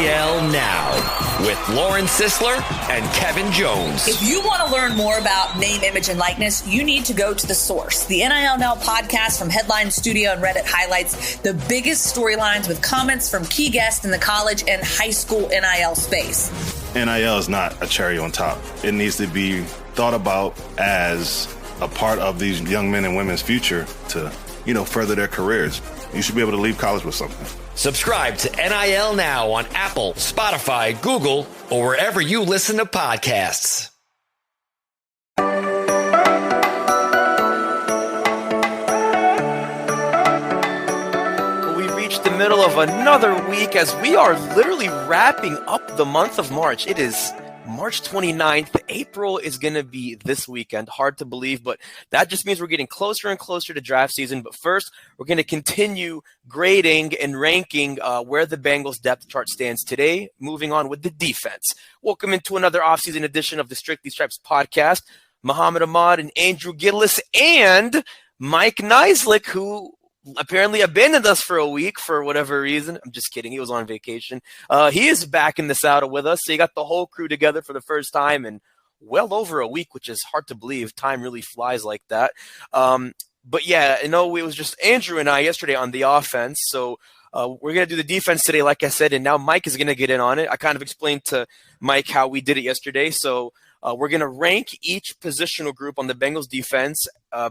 NIL Now with Lauren Sisler and Kevin Jones. If you want to learn more about name, image, and likeness, you need to go to The Source. The NIL Now podcast from Headline Studio and Reddit highlights the biggest storylines with comments from key guests in the college and high school NIL space. NIL is not a cherry on top. It needs to be thought about as a part of these young men and women's future to, further their careers. You should be able to leave college with something. Subscribe to NIL Now on Apple, Spotify, Google, or wherever you listen to podcasts. We reached the middle of another week as we are literally wrapping up the month of March. It is March 29th. April is going to be this weekend. Hard to believe, but that just means we're getting closer and closer to draft season. But first, we're going to continue grading and ranking where the Bengals depth chart stands today. Moving on with the defense. Welcome into another offseason edition of the Strictly Stripes podcast. Muhammad Ahmad and Andrew Gillis and Mike Neislick, who apparently abandoned us for a week for whatever reason. I'm just kidding. He was on vacation. He is back in the saddle with us. So you got the whole crew together for the first time in well over a week, which is hard to believe. Time really flies like that. But yeah, it was just Andrew and I yesterday on the offense. So we're going to do the defense today, like I said, and now Mike is going to get in on it. I kind of explained to Mike how we did it yesterday. So we're going to rank each positional group on the Bengals defense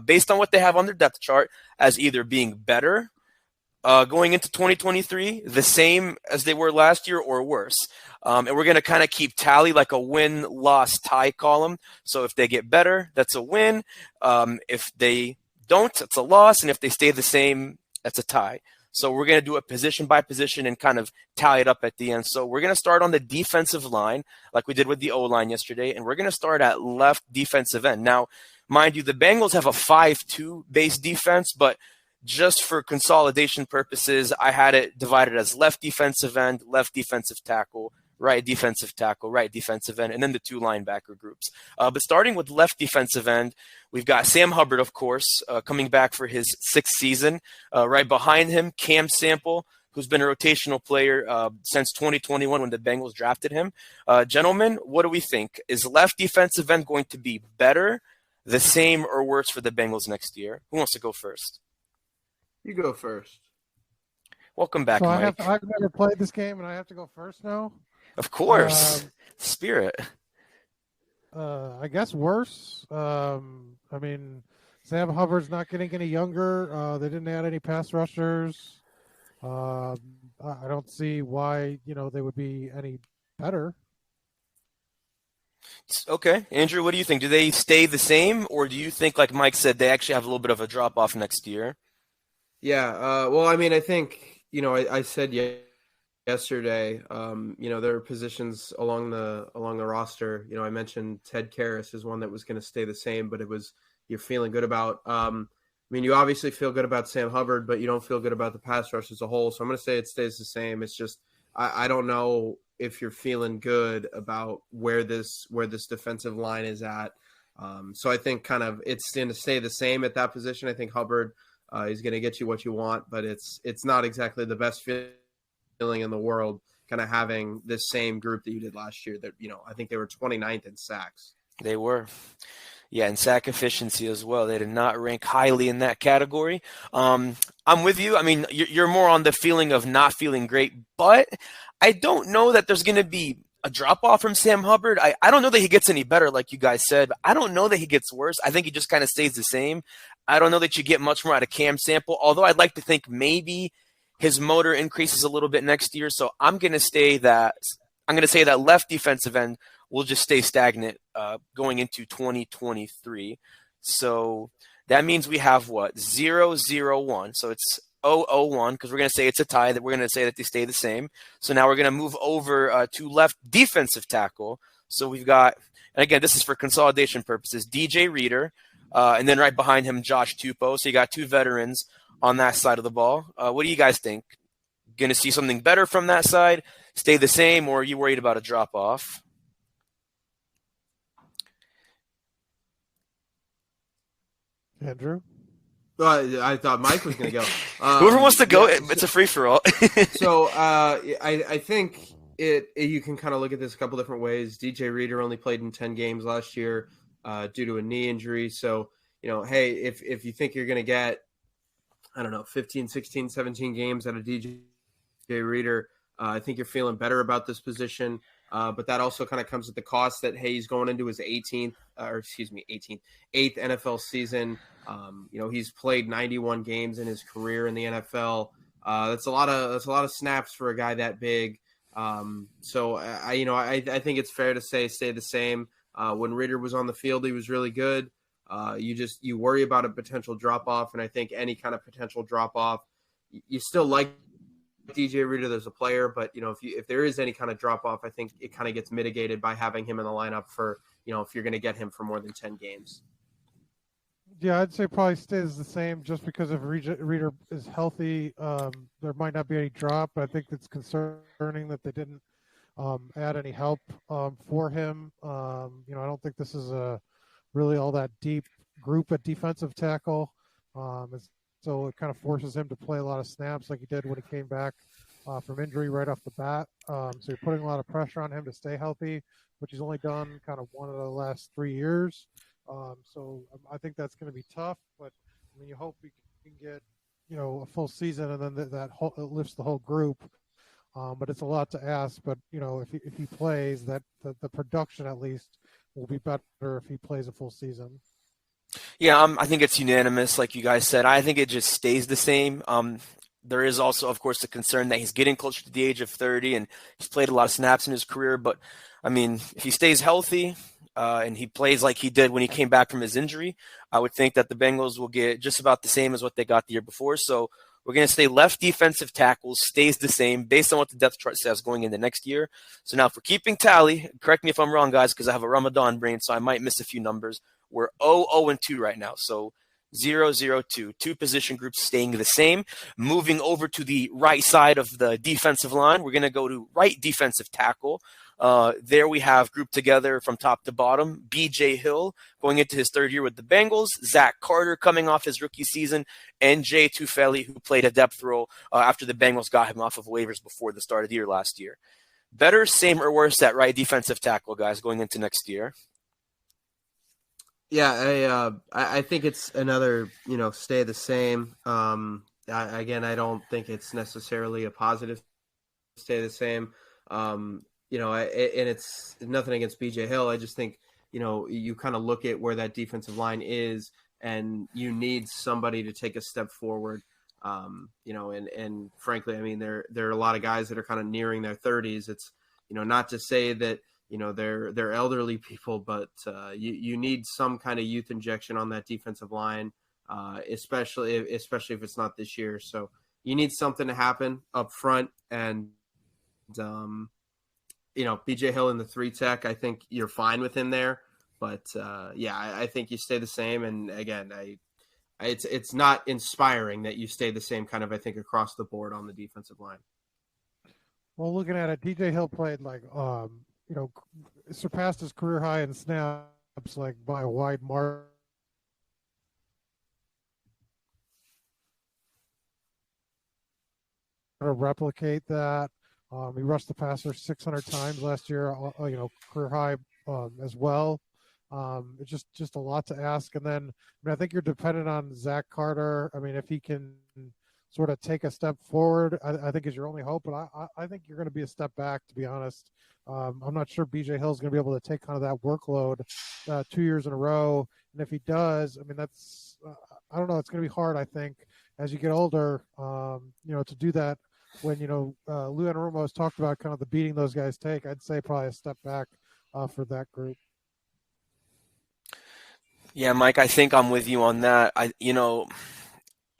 based on what they have on their depth chart as either being better going into 2023, the same as they were last year, or worse. And we're going to kind of keep tally like a win-loss tie column. So if they get better, that's a win. If they don't, it's a loss. And if they stay the same, that's a tie. So we're going to do it position by position and kind of tally it up at the end. So we're going to start on the defensive line like we did with the O-line yesterday, and we're going to start at left defensive end. Now, mind you, the Bengals have a 5-2 base defense, but just for consolidation purposes, I had it divided as left defensive end, left defensive tackle, right defensive tackle, right defensive end, and then the two linebacker groups. But starting with left defensive end, we've got Sam Hubbard, of course, coming back for his sixth season. Right behind him, Cam Sample, who's been a rotational player since 2021 when the Bengals drafted him. Gentlemen, what do we think? Is left defensive end going to be better, the same, or worse for the Bengals next year? Who wants to go first? You go first. Welcome back, so Mike. I've never played this game, and I have to go first now? Of course. Spirit. I guess worse. Sam Hubbard's not getting any younger. They didn't add any pass rushers. I don't see why, they would be any better. Okay. Andrew, what do you think? Do they stay the same, or do you think, like Mike said, they actually have a little bit of a drop-off next year? Yeah. I think, I said yesterday, there are positions along the roster. I mentioned Ted Karras is one that was going to stay the same, but you're feeling good about. You obviously feel good about Sam Hubbard, but you don't feel good about the pass rush as a whole. So I'm going to say it stays the same. It's just I don't know if you're feeling good about where this defensive line is at. So I think kind of it's going to stay the same at that position. I think Hubbard is going to get you what you want, but it's not exactly the best feeling in the world, kind of having this same group that you did last year that, I think they were 29th in sacks. They were. Yeah, and sack efficiency as well. They did not rank highly in that category. I'm with you. You're more on the feeling of not feeling great, but I don't know that there's going to be a drop-off from Sam Hubbard. I don't know that he gets any better, like you guys said, but I don't know that he gets worse. I think he just kind of stays the same. I don't know that you get much more out of Cam Sample, although I'd like to think maybe his motor increases a little bit next year. So I'm going to say that left defensive end will just stay stagnant going into 2023. So that means we have 0-0-1. So it's 0-0-1 because we're going to say it's a tie. That we're going to say that they stay the same. So now we're going to move over to left defensive tackle. So we've got, and again, this is for consolidation purposes, DJ Reader, and then right behind him, Josh Tupou. So you got two veterans on that side of the ball. What do you guys think? Going to see something better from that side, stay the same, or are you worried about a drop-off? Andrew? I thought Mike was going to go. Whoever wants to go, it's a free-for-all. So I think you can kind of look at this a couple different ways. DJ Reader only played in 10 games last year due to a knee injury. So, hey, if you think you're going to get, 15, 16, 17 games out of DJ Reader, I think you're feeling better about this position. But that also kind of comes at the cost that, hey, he's going into his 8th NFL season. He's played 91 games in his career in the NFL. That's a lot of snaps for a guy that big. So I think it's fair to say stay the same. When Reader was on the field, he was really good. You worry about a potential drop off, and I think any kind of potential drop off, you still like DJ Reader as a player, but if there is any kind of drop off, I think it kind of gets mitigated by having him in the lineup for if you're going to get him for more than 10 games. Yeah, I'd say probably stays the same just because if Reader is healthy, there might not be any drop. But I think it's concerning that they didn't add any help for him. I don't think this is a really all that deep group at defensive tackle. So it kind of forces him to play a lot of snaps like he did when he came back from injury right off the bat. So you're putting a lot of pressure on him to stay healthy, which he's only done kind of one of the last 3 years. So I think that's going to be tough, but you hope we can get, a full season and then that it lifts the whole group. But it's a lot to ask, but if he plays that the production at least will be better if he plays a full season. Yeah, I think it's unanimous, like you guys said. I think it just stays the same. There is also, of course, the concern that he's getting closer to the age of 30 and he's played a lot of snaps in his career. But, if he stays healthy and he plays like he did when he came back from his injury, I would think that the Bengals will get just about the same as what they got the year before. So we're going to stay left defensive tackles, stays the same based on what the depth chart says going into next year. So now for keeping tally, correct me if I'm wrong, guys, because I have a Ramadan brain, so I might miss a few numbers. We're 0-2 right now, so 0-0-2. Two position groups staying the same. Moving over to the right side of the defensive line, we're going to go to right defensive tackle. There we have grouped together from top to bottom, B.J. Hill going into his 3rd year with the Bengals, Zach Carter coming off his rookie season, and Jay Tufele, who played a depth role after the Bengals got him off of waivers before the start of the year last year. Better, same, or worse at right defensive tackle, guys, going into next year? Yeah, I think it's another, stay the same. I don't think it's necessarily a positive stay the same. And it's nothing against BJ Hill. I just think, you kind of look at where that defensive line is and you need somebody to take a step forward. And frankly, there are a lot of guys that are kind of nearing their 30s. It's, not to say that, they're elderly people, but you need some kind of youth injection on that defensive line, especially if it's not this year. So you need something to happen up front. And, BJ Hill in the 3 tech, I think you're fine with him there. But, I think you stay the same. And, again, it's not inspiring that you stay the same kind of, I think, across the board on the defensive line. Well, looking at it, DJ Hill played surpassed his career high in snaps by a wide margin. To replicate that, he rushed the passer 600 times last year. Career high as well. It's just a lot to ask. And then I think you're dependent on Zach Carter. If he can sort of take a step forward, I think is your only hope. But I think you're going to be a step back, to be honest. I'm not sure BJ Hill is going to be able to take kind of that workload 2 years in a row. And if he does, that's I don't know. It's going to be hard, I think, as you get older, to do that. When, Lou Anarumo has talked about kind of the beating those guys take, I'd say probably a step back for that group. Yeah, Mike, I think I'm with you on that.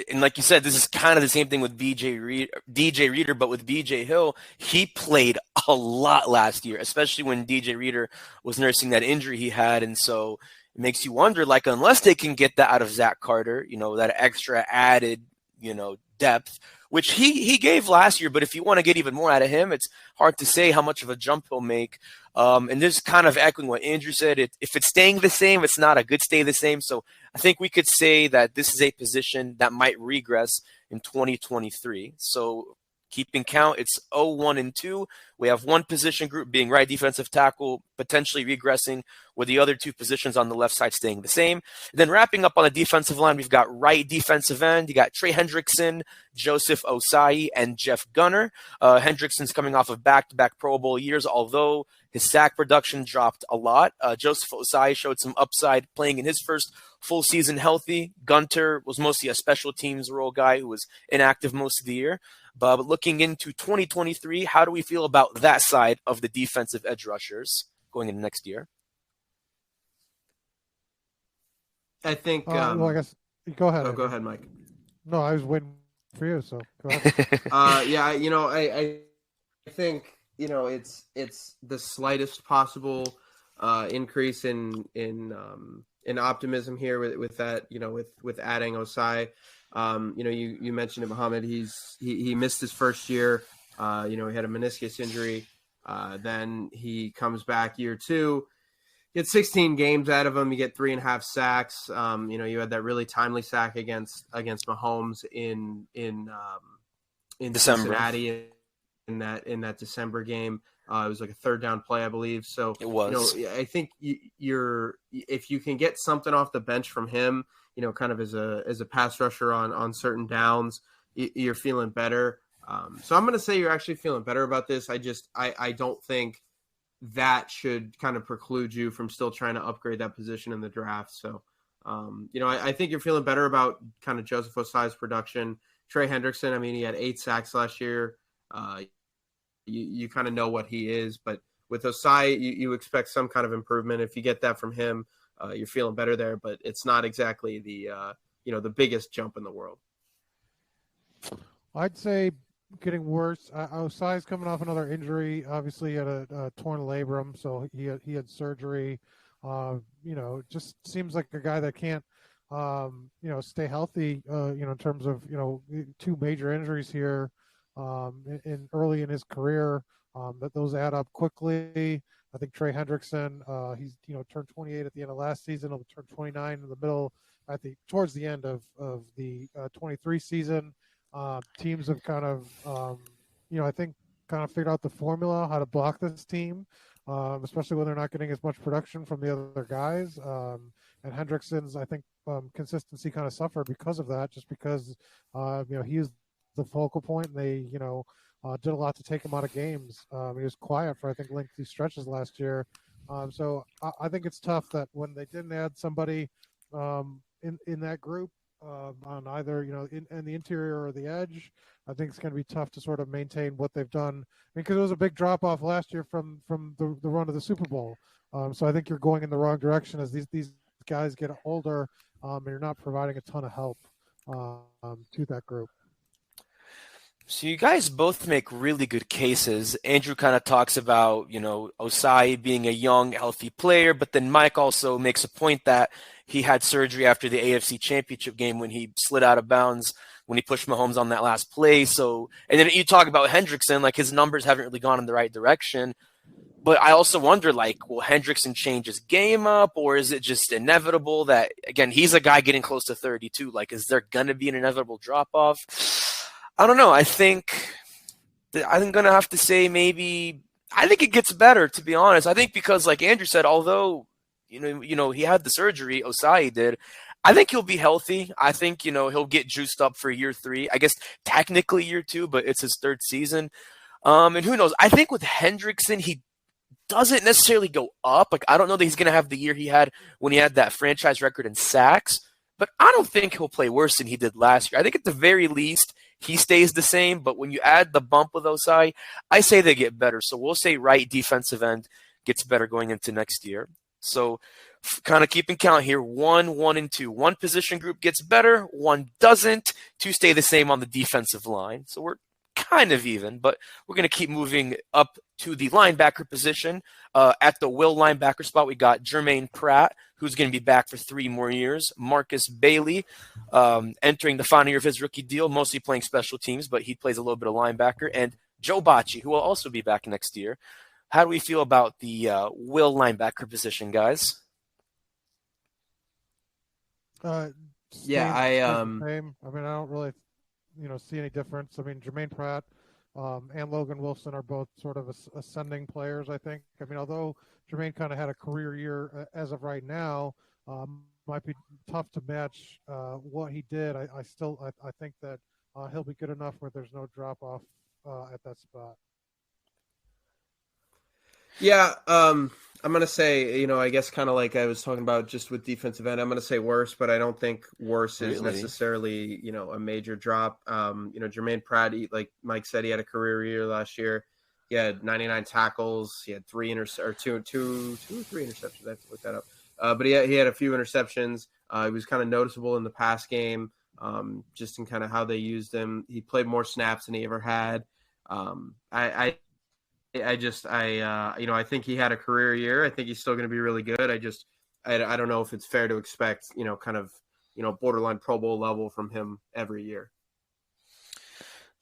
And like you said, this is kind of the same thing with DJ Reader, but with BJ Hill, he played a lot last year, especially when DJ Reader was nursing that injury he had. And so it makes you wonder, unless they can get that out of Zach Carter, that extra added, depth, which he gave last year. But if you want to get even more out of him, it's hard to say how much of a jump he'll make. And this kind of echoing what Andrew said, if it's staying the same, it's not a good stay the same. So I think we could say that this is a position that might regress in 2023. So Keeping count, it's 0-1-2. We have one position group being right defensive tackle, potentially regressing, with the other two positions on the left side staying the same. Then wrapping up on the defensive line, we've got right defensive end. You got Trey Hendrickson, Joseph Ossai, and Jeff Gunner. Hendrickson's coming off of back-to-back Pro Bowl years, although his sack production dropped a lot. Joseph Ossai showed some upside playing in his first full season healthy. Gunter was mostly a special teams role guy who was inactive most of the year. But looking into 2023, how do we feel about that side of the defensive edge rushers going into next year? I think. Well, I guess go ahead. Oh, go ahead, Mike. No, I was waiting for you, so go ahead. Yeah, I think it's the slightest possible increase in optimism here with that, with adding Ossai. You mentioned it, Muhammad. He missed his first year. He had a meniscus injury. Then he comes back year two. Get 16 games out of him. You get 3.5 sacks. You had that really timely sack against Mahomes in December. Cincinnati in that December game. It was like a third down play, I believe. So it was. I think if you can get something off the bench from him, kind of as a pass rusher on certain downs, you're feeling better. So I'm going to say you're actually feeling better about this. I don't think that should kind of preclude you from still trying to upgrade that position in the draft. So, I think you're feeling better about kind of Joseph Ossai's production. Trey Hendrickson, I mean, he had 8 sacks last year. You kind of know what he is, but with Ossai, you expect some kind of improvement. If you get that from him, you're feeling better there, but it's not exactly the biggest jump in the world. I'd say getting worse. Osai's coming off another injury. Obviously, he had a torn labrum, so he had surgery. It just seems like a guy that can't, stay healthy. In terms of 2 major injuries here, in early in his career. That those add up quickly. I think Trey Hendrickson, he's turned 28 at the end of last season. He'll turn 29 in the middle towards the end of the 23 season. Teams have kind of, I think, kind of figured out the formula how to block this team, especially when they're not getting as much production from the other guys. And Hendrickson's, I think, consistency kind of suffered because of that, just because, he is the focal point. And they, did a lot to take him out of games. He was quiet for, I think, lengthy stretches last year. So I think it's tough that when they didn't add somebody in that group, on either in the interior or the edge, I think it's going to be tough to sort of maintain what they've done, because it was a big drop off last year from the run of the Super Bowl. So I think you're going in the wrong direction as these guys get older, and you're not providing a ton of help to that group. So you guys both make really good cases. Andrew kind of talks about, Ossai being a young, healthy player, but then Mike also makes a point that he had surgery after the AFC Championship game when he slid out of bounds, when he pushed Mahomes on that last play. So, and then you talk about Hendrickson, like his numbers haven't really gone in the right direction. But I also wonder, will Hendrickson change his game up, or is it just inevitable that, again, he's a guy getting close to 32. Is there going to be an inevitable drop-off? I don't know. I think I'm going to have to say I think it gets better, to be honest. I think because, like Andrew said, although, he had the surgery, Ossai did, I think he'll be healthy. I think, he'll get juiced up for year 3. I guess technically year 2, but it's his 3rd season. And who knows? I think with Hendrickson, he doesn't necessarily go up. I don't know that he's going to have the year he had when he had that franchise record in sacks, but I don't think he'll play worse than he did last year. I think at the very least, he stays the same, but when you add the bump with Ossai, I say they get better. So we'll say right defensive end gets better going into next year. So kind of keeping count here, 1, 1, and 2. One position group gets better, one doesn't. 2 stay the same on the defensive line. So we're kind of even, but we're going to keep moving up to the linebacker position. At the will linebacker spot, we got Jermaine Pratt, who's going to be back for 3 more years. Marcus Bailey, entering the final year of his rookie deal, mostly playing special teams, but he plays a little bit of linebacker. And Joe Bacci, who will also be back next year. How do we feel about the will linebacker position, guys? Yeah, same. I mean, I don't really, see any difference. I mean, Jermaine Pratt, and Logan Wilson are both sort of ascending players, I think. I mean, although Jermaine kind of had a career year as of right now, might be tough to match what he did. I think that he'll be good enough where there's no drop off at that spot. Yeah, I'm going to say, I guess kind of like I was talking about just with defensive end, I'm going to say worse, but I don't think worse is necessarily, a major drop. Jermaine Pratt, like Mike said, he had a career year last year. He had 99 tackles. He had two or three interceptions. I have to look that up. But he had a few interceptions. He was kind of noticeable in the pass game, just in kind of how they used him. He played more snaps than he ever had. I think he had a career year. I think he's still going to be really good. I don't know if it's fair to expect, borderline Pro Bowl level from him every year.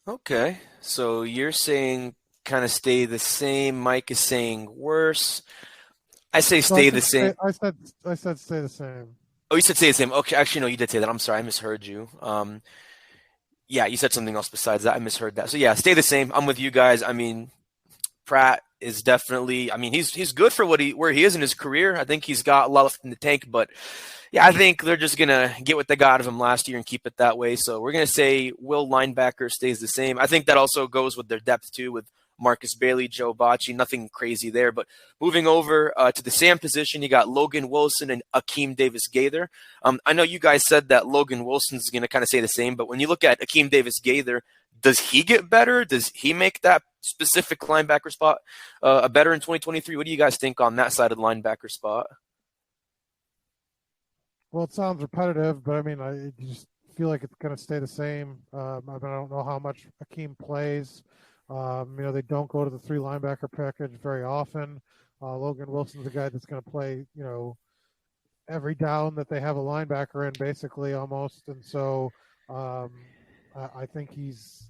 Okay. So you're saying kind of stay the same. Mike is saying worse. I say stay the same. I said stay the same. Oh, you said stay the same. Okay. Actually, no, you did say that. I'm sorry. I misheard you. Yeah, you said something else besides that. I misheard that. So yeah, stay the same. I'm with you guys. I mean, Pratt is definitely, he's good for where he is in his career. I think he's got a lot left in the tank, but yeah, I think they're just going to get what they got out of him last year and keep it that way. So we're going to say Will linebacker stays the same. I think that also goes with their depth too, with Marcus Bailey, Joe Bocci, nothing crazy there. But moving over to the Sam position, you got Logan Wilson and Akeem Davis-Gaither. I know you guys said that Logan Wilson's going to kind of stay the same, but when you look at Akeem Davis-Gaither, does he get better? Does he make that specific linebacker spot better in 2023? What do you guys think on that side of the linebacker spot? Well, it sounds repetitive, but I just feel like it's going to stay the same. I don't know how much Akeem plays. They don't go to the 3 linebacker package very often. Logan Wilson's a guy that's going to play, every down that they have a linebacker in, basically almost. And so I think he's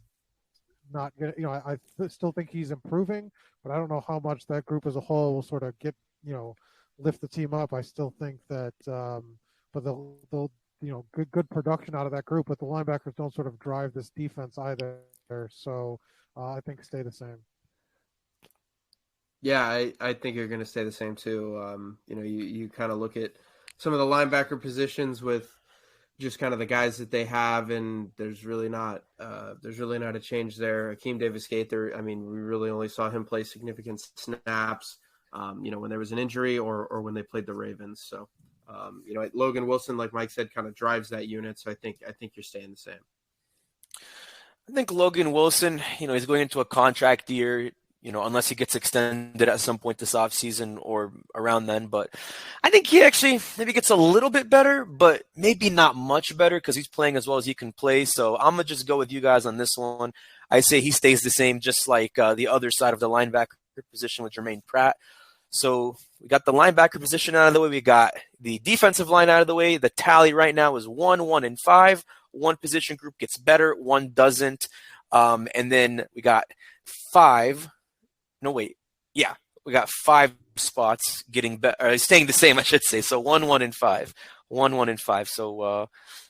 not going to, I still think he's improving, but I don't know how much that group as a whole will sort of get, lift the team up. I still think that, but they'll good production out of that group, but the linebackers don't sort of drive this defense either. So I think stay the same. Yeah, I think you're going to stay the same too. You kind of look at some of the linebacker positions with just kind of the guys that they have, and there's really not a change there. Akeem Davis-Gaither, we really only saw him play significant snaps, when there was an injury or when they played the Ravens. So, Logan Wilson, like Mike said, kind of drives that unit. So I think you're staying the same. I think Logan Wilson, he's going into a contract year, unless he gets extended at some point this offseason or around then. But I think he actually maybe gets a little bit better, but maybe not much better because he's playing as well as he can play. So I'm going to just go with you guys on this one. I say he stays the same, just like the other side of the linebacker position with Jermaine Pratt. So we got the linebacker position out of the way. We got the defensive line out of the way. The tally right now is 1-1-5. One position group gets better, one doesn't. And then we got 5. No, wait. Yeah, we got 5 spots getting better, staying the same, I should say. So 1-1-5. 1-1-5. So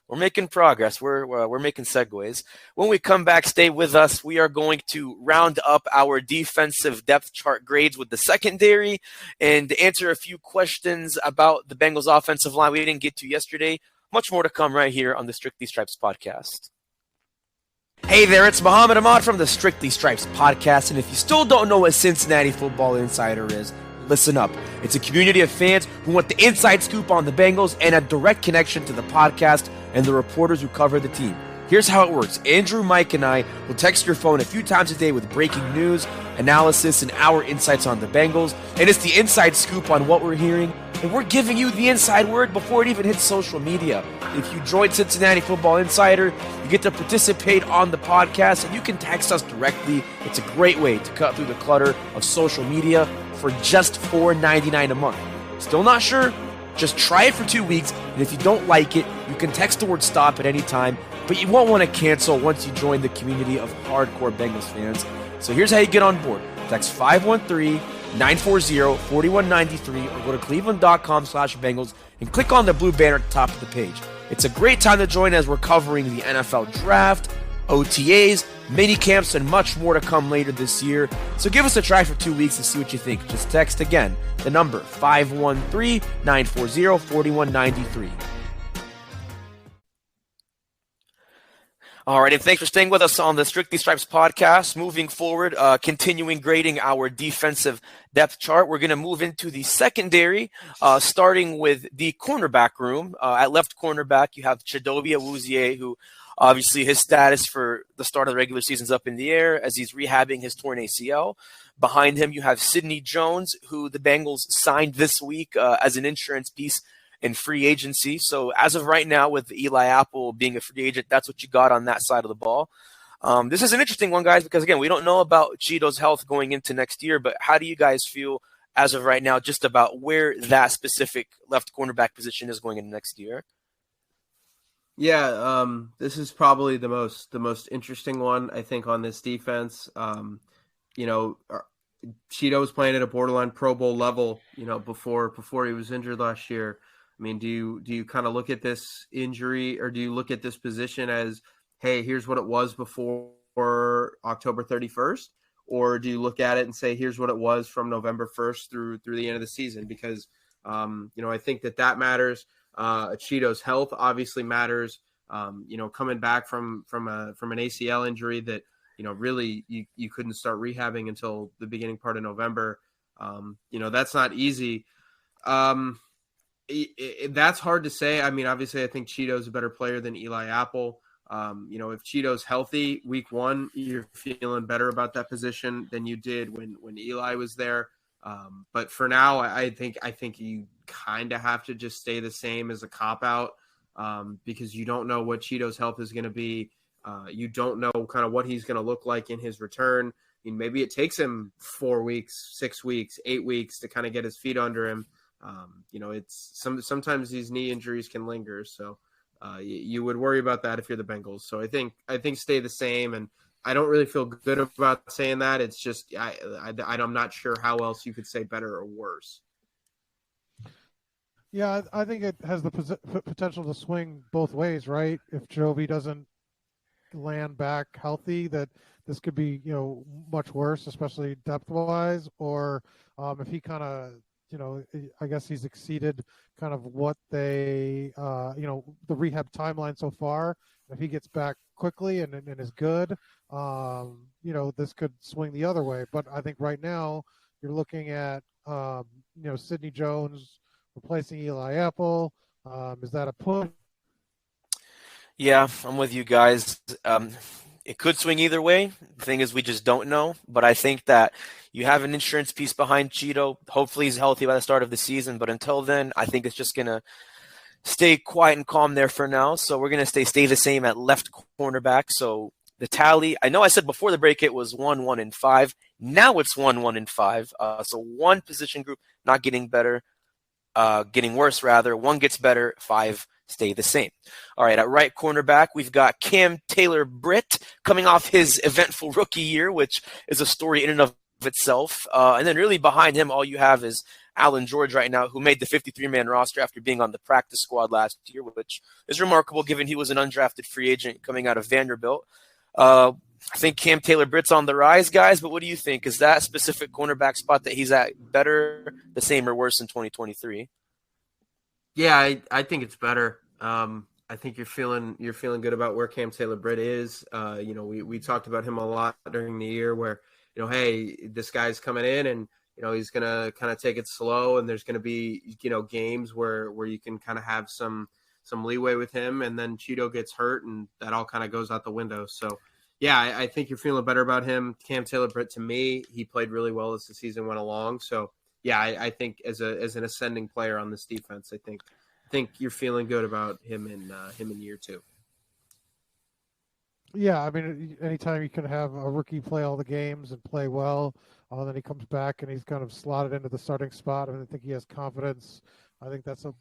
we're making progress. We're making segues. When we come back, stay with us. We are going to round up our defensive depth chart grades with the secondary and answer a few questions about the Bengals offensive line we didn't get to yesterday. Much more to come right here on the Strictly Stripes podcast. Hey there, it's Muhammad Ahmad from the Strictly Stripes podcast, and if you still don't know what Cincinnati Football Insider is, listen up. It's a community of fans who want the inside scoop on the Bengals and a direct connection to the podcast and the reporters who cover the team. Here's how it works. Andrew, Mike, and I will text your phone a few times a day with breaking news, analysis, and our insights on the Bengals, and it's the inside scoop on what we're hearing, and we're giving you the inside word before it even hits social media. If you join Cincinnati Football Insider, you get to participate on the podcast, and you can text us directly. It's a great way to cut through the clutter of social media for just $4.99 a month. Still not sure? Just try it for 2 weeks, and if you don't like it, you can text the word STOP at any time, but you won't want to cancel once you join the community of hardcore Bengals fans. So here's how you get on board. Text 513-940-4193 or go to cleveland.com/Bengals and click on the blue banner at the top of the page. It's a great time to join as we're covering the NFL Draft, OTAs, mini camps, and much more to come later this year. So give us a try for 2 weeks and see what you think. Just text again the number 513-940-4193. All right, and thanks for staying with us on the Strictly Stripes podcast. Moving forward, continuing grading our defensive depth chart, we're going to move into the secondary, starting with the cornerback room. At left cornerback, you have Chidobe Awuzie, who obviously his status for the start of the regular season is up in the air as he's rehabbing his torn ACL. Behind him, you have Sidney Jones, who the Bengals signed this week as an insurance piece in free agency. So as of right now, with Eli Apple being a free agent, that's what you got on that side of the ball. This is an interesting one, guys, because, again, we don't know about Cheeto's health going into next year, but how do you guys feel as of right now just about where that specific left cornerback position is going into next year? Yeah, this is probably the most interesting one, I think, on this defense. Cheeto was playing at a borderline Pro Bowl level, before he was injured last year. I mean, do you kind of look at this injury, or do you look at this position as, hey, here's what it was before October 31st? Or do you look at it and say, here's what it was from November 1st through the end of the season? Because, I think that matters. Cheeto's health obviously matters. Coming back from an ACL injury that, really you couldn't start rehabbing until the beginning part of November. That's not easy. That's hard to say. I mean, obviously, I think Cheeto's a better player than Eli Apple. If Cheeto's healthy week one, you're feeling better about that position than you did when Eli was there. But for now, I think you kind of have to just stay the same as a cop-out because you don't know what Cheeto's health is going to be. You don't know kind of what he's going to look like in his return. I mean, maybe it takes him 4 weeks, 6 weeks, 8 weeks to kind of get his feet under him. It's sometimes these knee injuries can linger. So you would worry about that if you're the Bengals. So I think stay the same. And I don't really feel good about saying that. It's just I'm not sure how else you could say better or worse. Yeah, I think it has the potential to swing both ways, right? If Jovi doesn't land back healthy, that this could be, much worse, especially depth-wise, or if he kind of, I guess he's exceeded kind of what they, the rehab timeline so far. If he gets back quickly and is good, this could swing the other way. But I think right now you're looking at, Sidney Jones replacing Eli Apple. Is that a push? Yeah, I'm with you guys. It could swing either way. The thing is, we just don't know. But I think that you have an insurance piece behind Cheeto. Hopefully he's healthy by the start of the season. But until then, I think it's just going to stay quiet and calm there for now. So we're going to stay the same at left cornerback. So the tally, I know I said before the break it was 1-1-5. Now it's 1-1-5. So one position group not getting better, getting worse rather. One gets better, 5 stay the same. All right, at right cornerback, we've got Cam Taylor-Britt coming off his eventful rookie year, which is a story in and of itself. And then really behind him, all you have is Alan George right now, who made the 53-man roster after being on the practice squad last year, which is remarkable given he was an undrafted free agent coming out of Vanderbilt. I think Cam Taylor-Britt's on the rise, guys, but what do you think? Is that specific cornerback spot that he's at better, the same, or worse in 2023? Yeah, I think it's better. I think you're feeling good about where Cam Taylor-Britt is. We talked about him a lot during the year where, hey, this guy's coming in and, he's going to kind of take it slow, and there's going to be, games where you can kind of have some leeway with him, and then Cheeto gets hurt and that all kind of goes out the window. So, yeah, I think you're feeling better about him. Cam Taylor-Britt, to me, he played really well as the season went along. So, yeah, I think as an ascending player on this defense, I think you're feeling good about him in year 2. Yeah, I mean, anytime you can have a rookie play all the games and play well, then he comes back and he's kind of slotted into the starting spot. I think he has confidence. I think that's a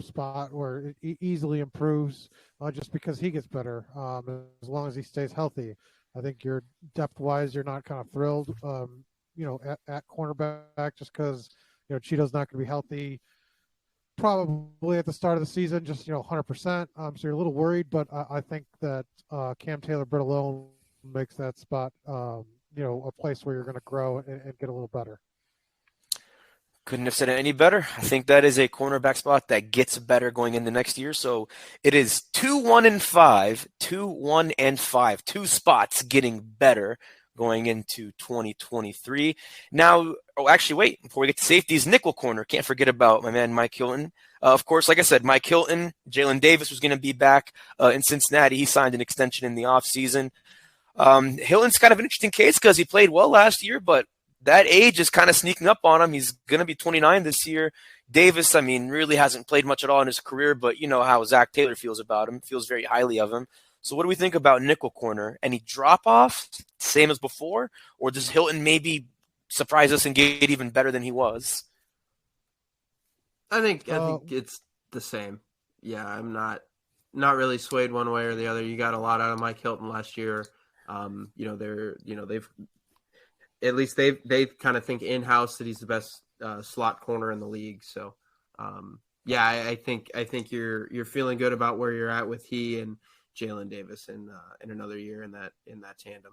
spot where it easily improves just because he gets better as long as he stays healthy. I think you're depth-wise, you're not kind of thrilled, at cornerback just because, Cheeto's not going to be healthy. probably at the start of the season, just 100%. So you're a little worried, but I think that Cam Taylor-Britt alone makes that spot, a place where you're going to grow and get a little better. Couldn't have said it any better. I think that is a cornerback spot that gets better going into next year. So it is 2-1-5, 2-1-5, 2 spots getting better going into 2023. Now, actually, wait, before we get to safeties, nickel corner. Can't forget about my man Mike Hilton. Of course, like I said, Mike Hilton, Jalen Davis was going to be back in Cincinnati. He signed an extension in the offseason. Hilton's kind of an interesting case because he played well last year, but that age is kind of sneaking up on him. He's going to be 29 this year. Davis, really hasn't played much at all in his career, but you know how Zach Taylor feels about him, feels very highly of him. So what do we think about nickel corner? Any drop-off, same as before? Or does Hilton maybe surprise us and get even better than he was? I think it's the same. Yeah, I'm not really swayed one way or the other. You got a lot out of Mike Hilton last year. They kind of think in-house that he's the best slot corner in the league. So, I think you're feeling good about where you're at with he and Jalen Davis in another year in that tandem.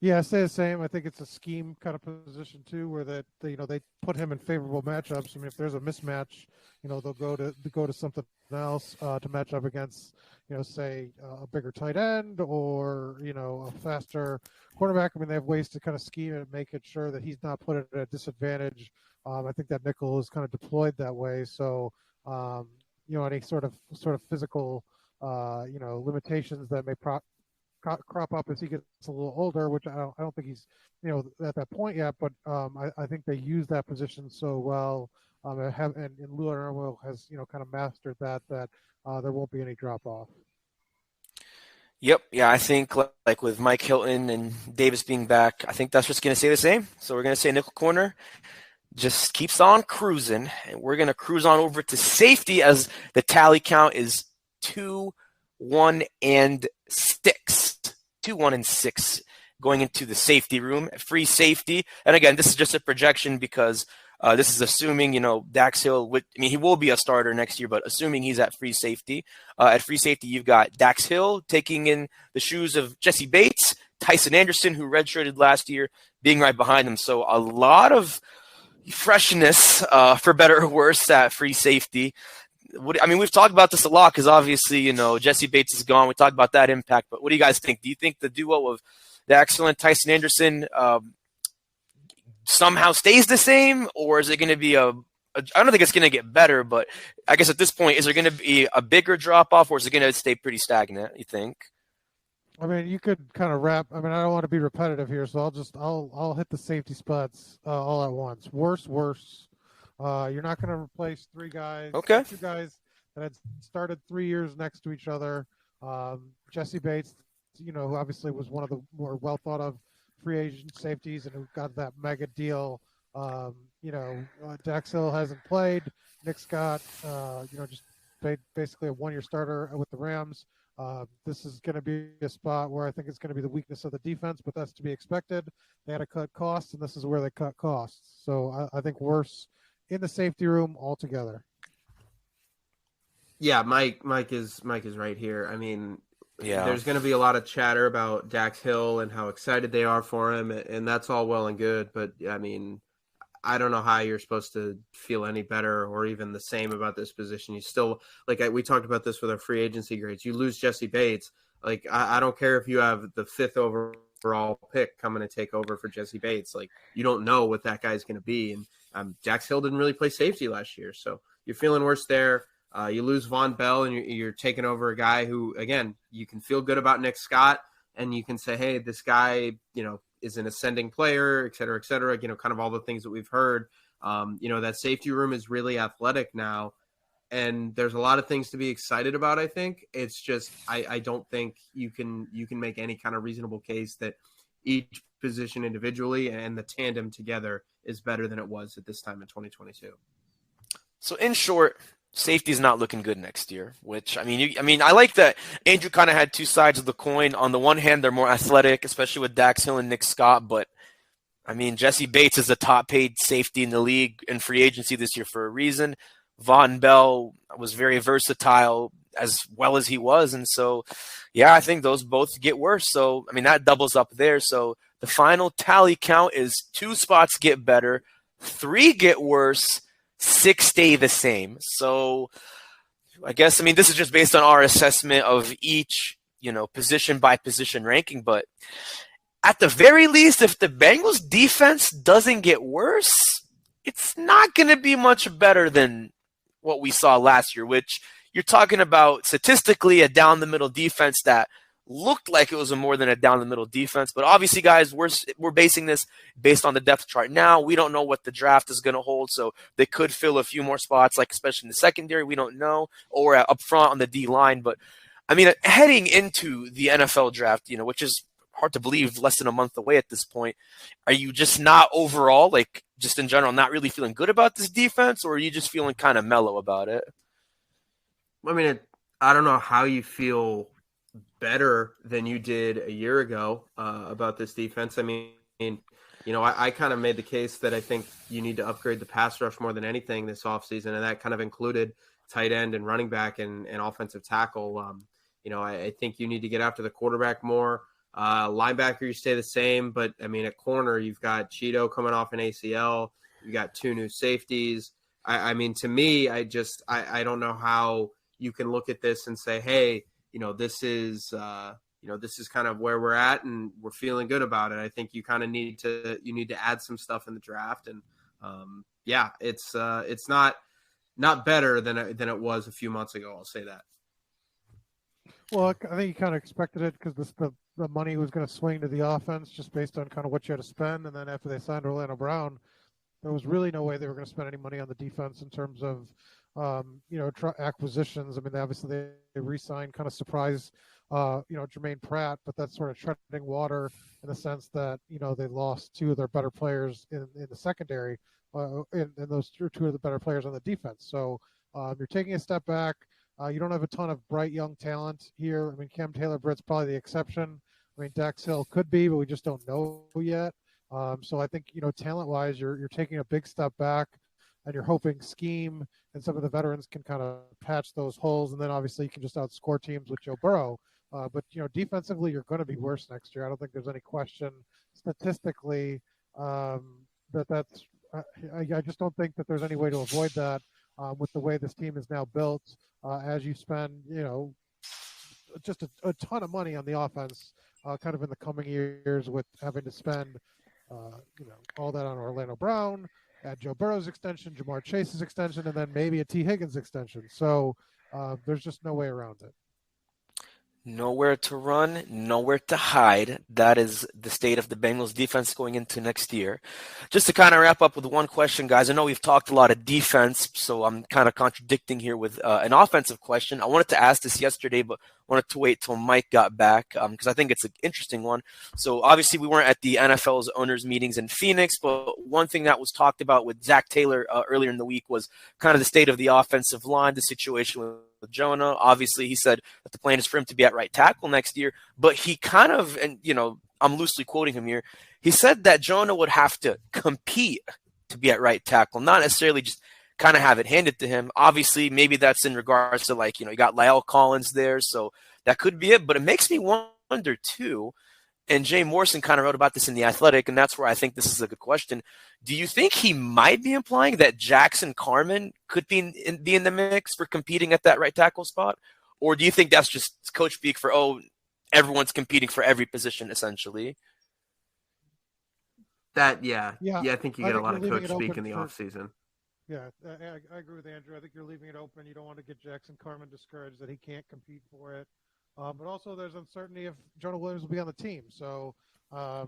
Yeah, I say the same. I think it's a scheme kind of position too, where that they put him in favorable matchups. If there's a mismatch, they'll go to something else to match up against, say a bigger tight end or a faster quarterback. They have ways to kind of scheme it, make it sure that he's not put at a disadvantage. I think that nickel is kind of deployed that way. So any sort of physical limitations that may crop up as he gets a little older, which I don't think he's at that point yet, but I think they use that position so well, and Lou Anarumo has kind of mastered that there won't be any drop off. Yep, yeah, I think like with Mike Hilton and Davis being back, I think that's just going to stay the same. So we're going to say nickel corner just keeps on cruising, and we're going to cruise on over to safety as the tally count is 2-1-6. 2-1-6 going into the safety room, free safety. And again, this is just a projection because this is assuming, Dax Hill, he will be a starter next year, but assuming he's at free safety. At free safety, you've got Dax Hill taking in the shoes of Jesse Bates, Tyson Anderson, who redshirted last year, being right behind him. So a lot of freshness, for better or worse, at free safety. We've talked about this a lot because obviously, Jesse Bates is gone. We talked about that impact, but what do you guys think? Do you think the duo of the excellent Tyson Anderson somehow stays the same, or is it going to be I don't think it's going to get better, but I guess at this point, is there going to be a bigger drop-off, or is it going to stay pretty stagnant, you think? You could kind of wrap. I don't want to be repetitive here, so I'll hit the safety spots all at once. Worse. You're not going to replace 3 guys. Okay. 2 guys that had started 3 years next to each other. Jesse Bates, who obviously was one of the more well thought of free agent safeties and who got that mega deal. Dax Hill hasn't played. Nick Scott, just basically a 1-year starter with the Rams. This is going to be a spot where I think it's going to be the weakness of the defense, but that's to be expected. They had to cut costs, and this is where they cut costs. So I think worse in the safety room altogether. Yeah, Mike is right here. Yeah. There's going to be a lot of chatter about Dax Hill and how excited they are for him, and that's all well and good. But I don't know how you're supposed to feel any better or even the same about this position. You still, we talked about this with our free agency grades. You lose Jesse Bates. I don't care if you have the 5th overall pick coming to take over for Jesse Bates. You don't know what that guy's going to be. And Dax Hill didn't really play safety last year, so you're feeling worse there. You lose Von Bell, and you're taking over a guy who, again, you can feel good about Nick Scott, and you can say, hey, this guy, is an ascending player, et cetera, kind of all the things that we've heard. That safety room is really athletic now, and there's a lot of things to be excited about, I think. It's just I don't think you can make any kind of reasonable case that each position individually and the tandem together is better than it was at this time in 2022. So in short, safety is not looking good next year, which, I like that Andrew kind of had 2 sides of the coin. On the one hand, they're more athletic, especially with Dax Hill and Nick Scott, but I mean, Jesse Bates is the top-paid safety in the league in free agency this year for a reason. Von Bell was very versatile as well as he was. And so, yeah, I think those both get worse. So, I mean, that doubles up there. So the final tally count is 2 spots get better, 3 get worse, 6 stay the same. So I guess, I mean, this is just based on our assessment of each, position by position ranking. But at the very least, if the Bengals defense doesn't get worse, it's not going to be much better than what we saw last year, which you're talking about statistically a down-the-middle defense that looked like it was more than a down-the-middle defense. But obviously, guys, we're basing this based on the depth chart now. We don't know what the draft is going to hold, so they could fill a few more spots, like especially in the secondary. We don't know, or up front on the D-line. But, I mean, heading into the NFL draft, which is hard to believe, less than a month away at this point, are you just not overall, like just in general, not really feeling good about this defense, or are you just feeling kind of mellow about it? I mean, I don't know how you feel better than you did a year ago about this defense. I mean, I kind of made the case that I think you need to upgrade the pass rush more than anything this offseason, and that kind of included tight end and running back and offensive tackle. I think you need to get after the quarterback more. Linebacker, you stay the same, but I mean, at corner, you've got Cheeto coming off an ACL. You've got 2 new safeties. I mean, to me, I don't know how you can look at this and say, hey, this is kind of where we're at and we're feeling good about it. I think you kind of need to add some stuff in the draft. And it's not better than it was a few months ago. I'll say that. Well, I think you kind of expected it because the money was going to swing to the offense just based on kind of what you had to spend. And then after they signed Orlando Brown, there was really no way they were going to spend any money on the defense in terms of, acquisitions. I mean, obviously they re-signed kind of surprise, Jermaine Pratt, but that's sort of treading water in the sense that, they lost 2 of their better players in the secondary, and those 2 of the better players on the defense. So you're taking a step back. You don't have a ton of bright young talent here. I mean, Cam Taylor-Britt's probably the exception. I mean, Dax Hill could be, but we just don't know yet. So I think, talent-wise, you're taking a big step back, and you're hoping scheme and some of the veterans can kind of patch those holes, and then obviously you can just outscore teams with Joe Burrow. But defensively, you're going to be worse next year. I don't think there's any question statistically that's. I just don't think that there's any way to avoid that with the way this team is now built. As you spend, just a ton of money on the offense, kind of in the coming years with having to spend, all that on Orlando Brown, add Joe Burrow's extension, Jamar Chase's extension, and then maybe a T. Higgins extension. So there's just no way around it. Nowhere to run, nowhere to hide. That is the state of the Bengals defense going into next year. Just to kind of wrap up with one question, guys. I know we've talked a lot of defense, so I'm kind of contradicting here with an offensive question. I wanted to ask this yesterday, but wanted to wait till Mike got back because I think it's an interesting one. So obviously we weren't at the NFL's owners meetings in Phoenix, but one thing that was talked about with Zach Taylor earlier in the week was kind of the state of the offensive line, the situation with Jonah. Obviously, he said that the plan is for him to be at right tackle next year, but he kind of, and I'm loosely quoting him here, he said that Jonah would have to compete to be at right tackle, not necessarily just kind of have it handed to him. Obviously, maybe that's in regards to you got La'el Collins there, so that could be it, but it makes me wonder too, and Jay Morrison kind of wrote about this in The Athletic, and that's where I think this is a good question. Do you think he might be implying that Jackson Carman could be in the mix for competing at that right tackle spot? Or do you think that's just coach speak for, everyone's competing for every position, essentially? I think you get a lot of coach speak in the offseason. Yeah, I agree with Andrew. I think you're leaving it open. You don't want to get Jackson Carman discouraged that he can't compete for it. But also there's uncertainty if Jonah Williams will be on the team. So, I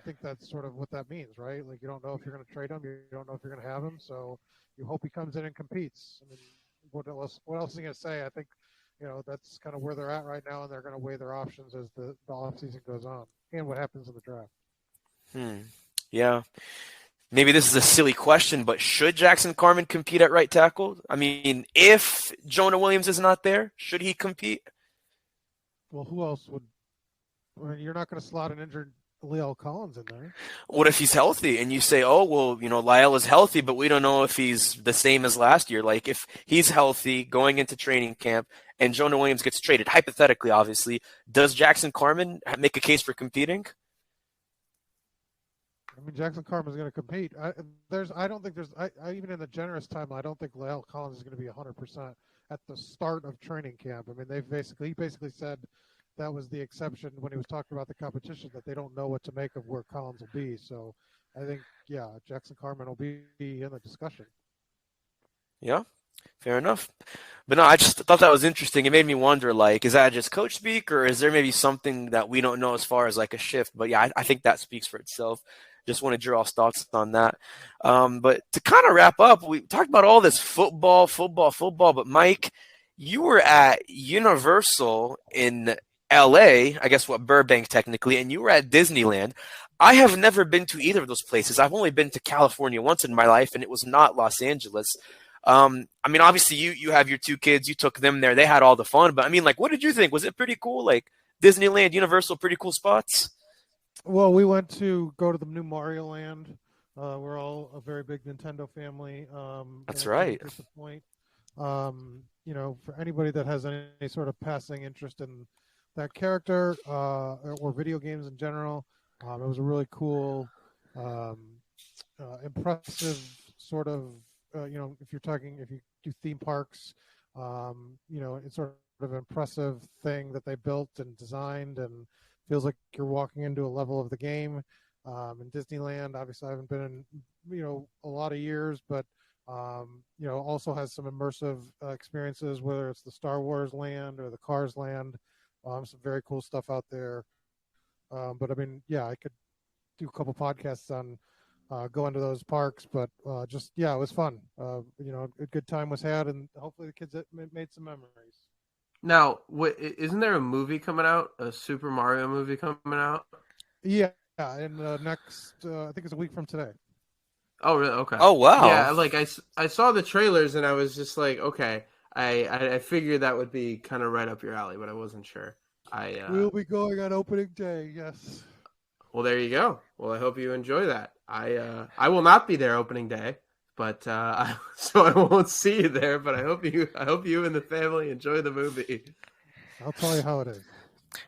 think that's sort of what that means, right? Like, you don't know if you're going to trade him. You don't know if you're going to have him. So you hope he comes in and competes. I mean, what else is he going to say? I think, that's kind of where they're at right now, and they're going to weigh their options as the offseason goes on and what happens in the draft. Yeah. Maybe this is a silly question, but should Jackson Carman compete at right tackle? I mean, if Jonah Williams is not there, should he compete? Well, who else would? I mean, you're not going to slot an injured La'el Collins in there. What if he's healthy and you say, oh, well, La'el is healthy, but we don't know if he's the same as last year. Like if he's healthy going into training camp and Jonah Williams gets traded, hypothetically, obviously, does Jackson Carman make a case for competing? I mean, Jackson Carman's going to compete. Even in the generous timeline, I don't think La'el Collins is going to be 100% at the start of training camp. I mean, he basically said that was the exception when he was talking about the competition, that they don't know what to make of where Collins will be. So I think, Jackson Carman will be in the discussion. Yeah, fair enough. But no, I just thought that was interesting. It made me wonder, like, is that just coach speak, or is there maybe something that we don't know as far as like a shift? But yeah, I think that speaks for itself. Just wanted your all's thoughts on that. But to kind of wrap up, we talked about all this football. But Mike, you were at Universal in LA, I guess Burbank technically, and you were at Disneyland. I have never been to either of those places. I've only been to California once in my life, and it was not Los Angeles. I mean, obviously you have your two kids, you took them there, they had all the fun, but I mean, like, what did you think? Was it pretty cool? Like Disneyland, Universal, pretty cool spots? Well, we went to go to the new Mario Land. We're all a very big Nintendo family. That's right. At the point, for anybody that has any sort of passing interest in that character or video games in general, it was a really cool, impressive sort of, if you do theme parks, it's sort of impressive thing that they built and designed, and feels like you're walking into a level of the game. In Disneyland, obviously I haven't been in, a lot of years, but, also has some immersive experiences, whether it's the Star Wars land or the Cars land. Some very cool stuff out there. But I mean, I could do a couple podcasts on going to those parks, but it was fun. A good time was had, and hopefully the kids made some memories. Now, isn't there a movie coming out? A Super Mario movie coming out? Yeah, in the next, I think it's a week from today. Oh, really? Okay. Oh, wow. Yeah, like I saw the trailers and I was just like, okay, I figured that would be kind of right up your alley, but I wasn't sure. We'll be going on opening day. Yes. Well, there you go. Well, I hope you enjoy that. I will not be there opening day, but so I won't see you there. But I hope you and the family enjoy the movie. I'll tell you how it is.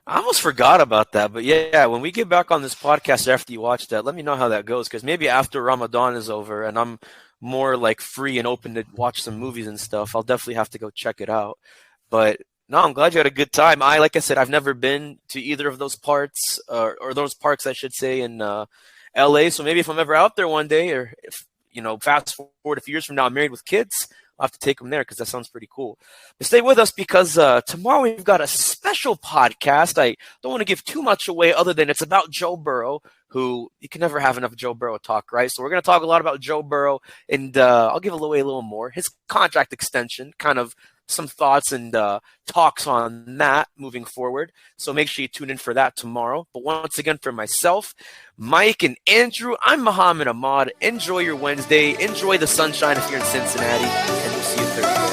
I almost forgot about that, but yeah, when we get back on this podcast after you watch that, let me know how that goes, because maybe after Ramadan is over and I'm more like free and open to watch some movies and stuff, I'll definitely have to go check it out. But no, I'm glad you had a good time. Like I said, I've never been to either of those parts, or those parks, I should say, in LA. So maybe if I'm ever out there one day, or if, fast forward a few years from now, I'm married with kids, I'll have to take them there, because that sounds pretty cool. But stay with us, because tomorrow we've got a special podcast. I don't want to give too much away, other than it's about Joe Burrow, who you can never have enough Joe Burrow talk, right? So we're going to talk a lot about Joe Burrow, and I'll give away a little more. His contract extension, kind of some thoughts and talks on that moving forward. So make sure you tune in for that tomorrow. But once again, for myself, Mike, and Andrew, I'm Muhammad Ahmad. Enjoy your Wednesday. Enjoy the sunshine if you're in Cincinnati, and we'll see you Thursday.